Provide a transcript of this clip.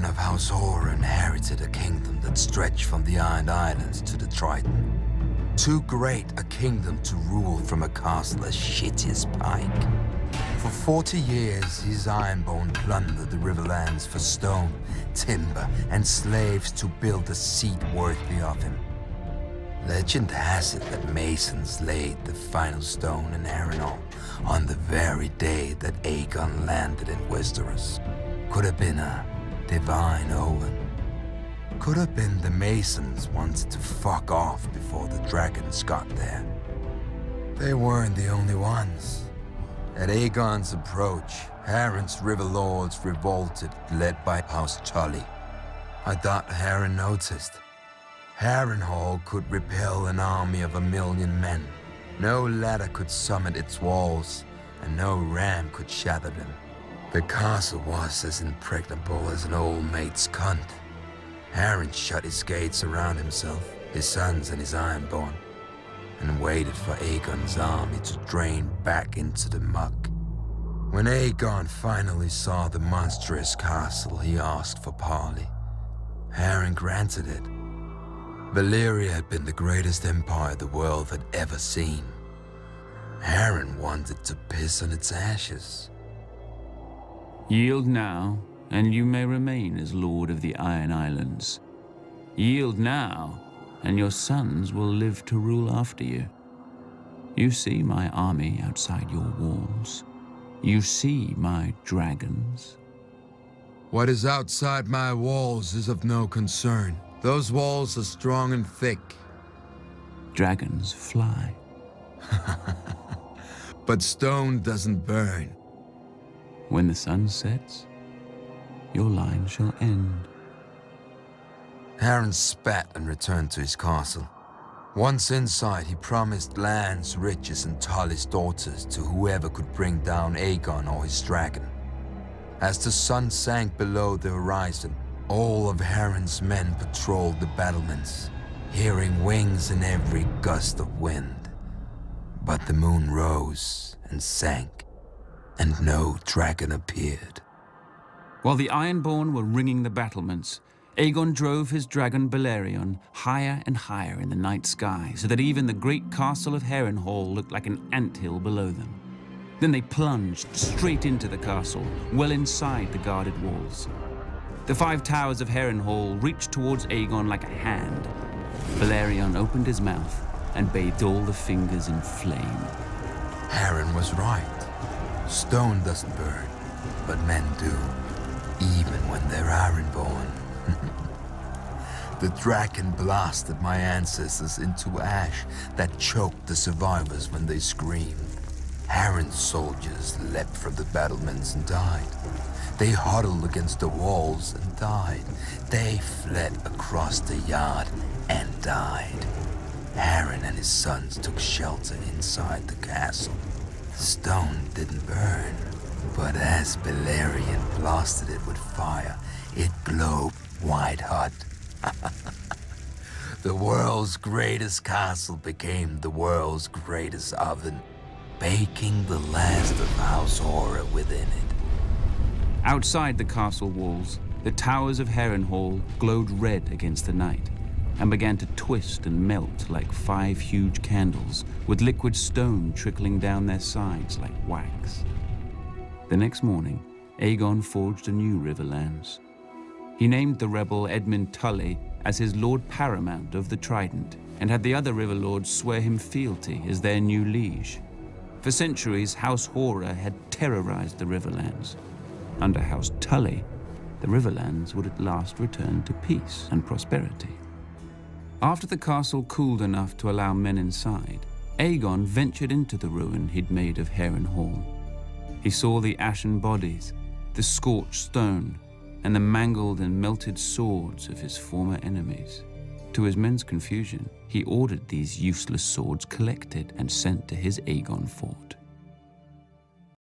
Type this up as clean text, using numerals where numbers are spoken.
Aegon of House Hoare inherited a kingdom that stretched from the Iron Islands to the Triton. Too great a kingdom to rule from a castle as shitty as Pike. For 40 years, his Ironborn plundered the Riverlands for stone, timber, and slaves to build a seat worthy of him. Legend has it that masons laid the final stone in Harrenhal on the very day that Aegon landed in Westeros. Could have been a divine omen. Could have been the masons wanted to fuck off before the dragons got there. They weren't the only ones. At Aegon's approach, Harren's river lords revolted, led by House Tully. I thought Harren noticed. Harrenhal could repel an army of 1,000,000 men. No ladder could summit its walls, and no ram could shatter them. The castle was as impregnable as an old mate's cunt. Harren shut his gates around himself, his sons and his Ironborn, and waited for Aegon's army to drain back into the muck. When Aegon finally saw the monstrous castle, he asked for parley. Harren granted it. Valyria had been the greatest empire the world had ever seen. Harren wanted to piss on its ashes. Yield now, and you may remain as Lord of the Iron Islands. Yield now, and your sons will live to rule after you. You see my army outside your walls. You see my dragons. What is outside my walls is of no concern. Those walls are strong and thick. Dragons fly. But stone doesn't burn. When the sun sets, your line shall end. Harren spat and returned to his castle. Once inside, he promised lands, riches, and Tully's daughters to whoever could bring down Aegon or his dragon. As the sun sank below the horizon, all of Harren's men patrolled the battlements, hearing wings in every gust of wind. But the moon rose and sank, and no dragon appeared. While the Ironborn were ringing the battlements, Aegon drove his dragon Balerion higher and higher in the night sky, so that even the great castle of Harrenhal looked like an anthill below them. Then they plunged straight into the castle, well inside the guarded walls. The 5 towers of Harrenhal reached towards Aegon like a hand. Balerion opened his mouth and bathed all the fingers in flame. Harren was right. Stone doesn't burn, but men do, even when they're Ironborn. The dragon blasted my ancestors into ash that choked the survivors when they screamed. Harren's soldiers leapt from the battlements and died. They huddled against the walls and died. They fled across the yard and died. Harren and his sons took shelter inside the castle. The stone didn't burn, but as Balerion blasted it with fire, it glowed white hot. The world's greatest castle became the world's greatest oven, baking the last of House Hoare within it. Outside the castle walls, the towers of Harrenhal glowed red against the night and began to twist and melt like 5 huge candles, with liquid stone trickling down their sides like wax. The next morning, Aegon forged a new Riverlands. He named the rebel Edmund Tully as his Lord Paramount of the Trident, and had the other river lords swear him fealty as their new liege. For centuries, House Hoare had terrorized the Riverlands. Under House Tully, the Riverlands would at last return to peace and prosperity. After the castle cooled enough to allow men inside, Aegon ventured into the ruin he'd made of Harrenhal. He saw the ashen bodies, the scorched stone, and the mangled and melted swords of his former enemies. To his men's confusion, he ordered these useless swords collected and sent to his Aegon fort.